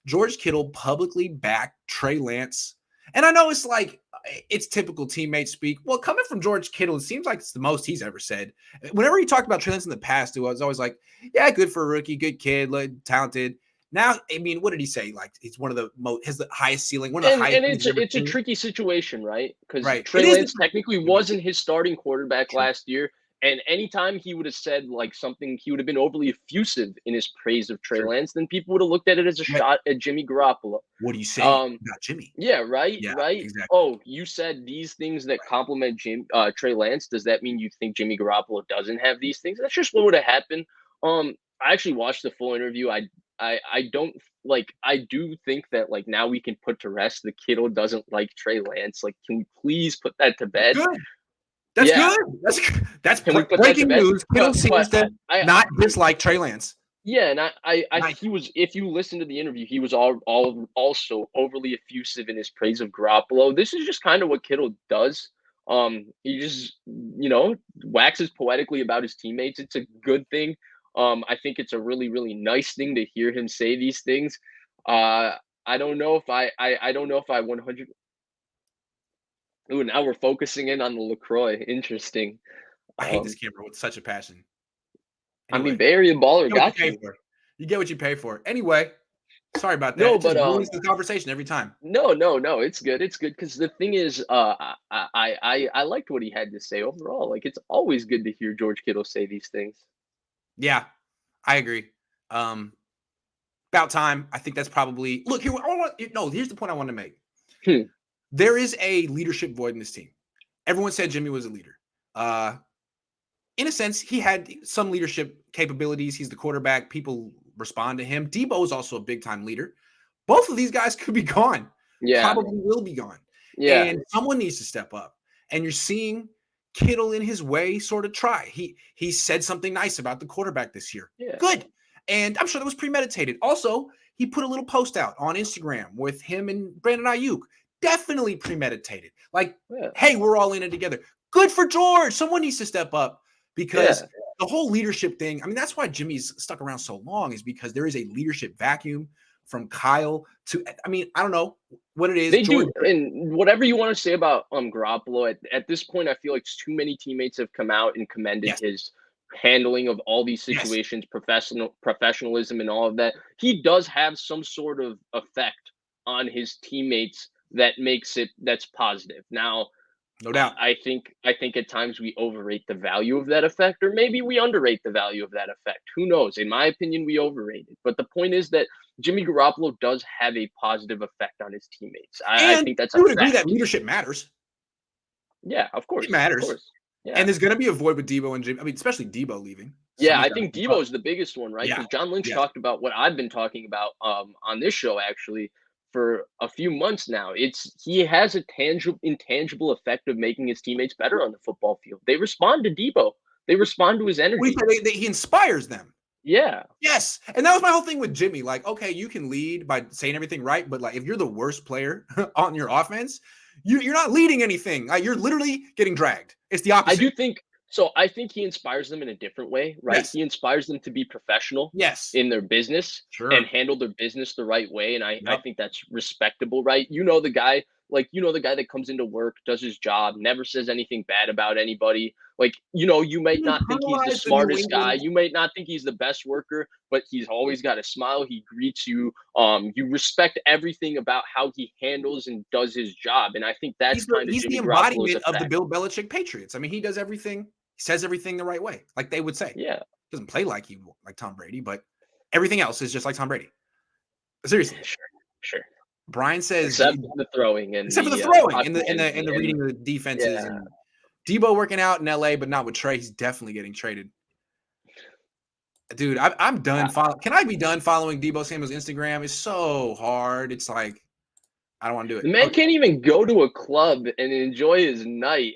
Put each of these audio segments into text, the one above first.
George Kittle publicly backed Trey Lance. And I know it's like, it's typical teammate speak. Well, coming from George Kittle, it seems like it's the most he's ever said. Whenever he talked about Trey Lance in the past, it was always like, yeah, good for a rookie, good kid, like, talented. Now, I mean, what did he say? Like, it's one of the most, has the highest ceiling, one of the highest. And it's a tricky situation, right? Because right. Trey Lance technically wasn't his starting quarterback last year. And anytime he would have said like something, he would have been overly effusive in his praise of Trey Lance, then people would have looked at it as a shot at Jimmy Garoppolo. What do you say about Jimmy? Yeah, right, yeah, right. Exactly. Oh, you said these things that compliment Trey Lance. Does that mean you think Jimmy Garoppolo doesn't have these things? That's just what would have happened. I actually watched the full interview. I don't like. I do think that like now we can put to rest the Kittle doesn't like Trey Lance. Like, can we please put that to bed? Good. That's good. That's breaking news. Kittle seems to not dislike Trey Lance. Yeah, and he was. If you listen to the interview, he was also overly effusive in his praise of Garoppolo. This is just kind of what Kittle does. He just waxes poetically about his teammates. It's a good thing. I think it's a really, really nice thing to hear him say these things. I don't know if I don't know if I 100. Ooh, now we're focusing in on the LaCroix. Interesting. I hate this camera with such a passion. Anyway, I mean, Bay Area baller got you. You get what you pay for. Anyway, sorry about that. No, it just ruins the conversation every time. No, it's good. It's good because the thing is, I liked what he had to say overall. Like, it's always good to hear George Kittle say these things. Yeah, I agree. About time. I think that's probably look here. Here's the point I want to make. There is a leadership void in this team. Everyone said Jimmy was a leader. In a sense, he had some leadership capabilities. He's the quarterback. People respond to him. Debo is also a big-time leader. Both of these guys could be gone. Yeah. Probably will be gone. Yeah. And someone needs to step up. And you're seeing Kittle in his way sort of try. He said something nice about the quarterback this year. Yeah. Good. And I'm sure that was premeditated. Also, he put a little post out on Instagram with him and Brandon Ayuk. Definitely premeditated. Like, hey, we're all in it together. Good for George. Someone needs to step up because the whole leadership thing, I mean, that's why Jimmy's stuck around so long is because there is a leadership vacuum from Kyle to, I mean, I don't know what it is. They do. And whatever you want to say about Garoppolo, at this point, I feel like too many teammates have come out and commended his handling of all these situations, professionalism and all of that. He does have some sort of effect on his teammates that makes it that's positive. Now, no doubt. I think at times we overrate the value of that effect, or maybe we underrate the value of that effect. Who knows? In my opinion, we overrate it. But the point is that Jimmy Garoppolo does have a positive effect on his teammates. I think that's. I would agree that leadership matters. Yeah, of course. It matters. Of course. Yeah. And there's going to be a void with Debo and Jimmy. I mean, especially Debo leaving. Yeah, I think Debo is the biggest one, right? Because John Lynch talked about what I've been talking about on this show actually for a few months now. He has a intangible effect of making his teammates better on the football field. They respond to Debo. They respond to his energy. He inspires them. Yeah. Yes. And that was my whole thing with Jimmy. Like, okay, you can lead by saying everything right, but like if you're the worst player on your offense, you're not leading anything. Like, you're literally getting dragged. It's the opposite. I think he inspires them in a different way, right? Yes. He inspires them to be professional in their business and handle their business the right way. And I think that's respectable, right? The guy that comes into work, does his job, never says anything bad about anybody. Like, you might not think he's the smartest guy. You might not think he's the best worker, but he's always got a smile. He greets you. You respect everything about how he handles and does his job. And I think that's he's the embodiment of the Bill Belichick Patriots. I mean, he does everything. He says everything the right way, like they would say. Yeah. Doesn't play like Tom Brady, but everything else is just like Tom Brady. Seriously. Sure. Brian says except for the throwing and the reading of the defenses and Debo working out in LA, but not with Trey. He's definitely getting traded. Dude, I'm done. Can I be done following Debo Samuel's Instagram? It's so hard. It's like, I don't want to do it. The man can't even go to a club and enjoy his night.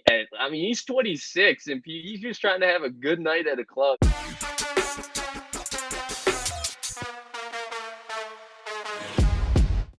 He's 26 and he's just trying to have a good night at a club.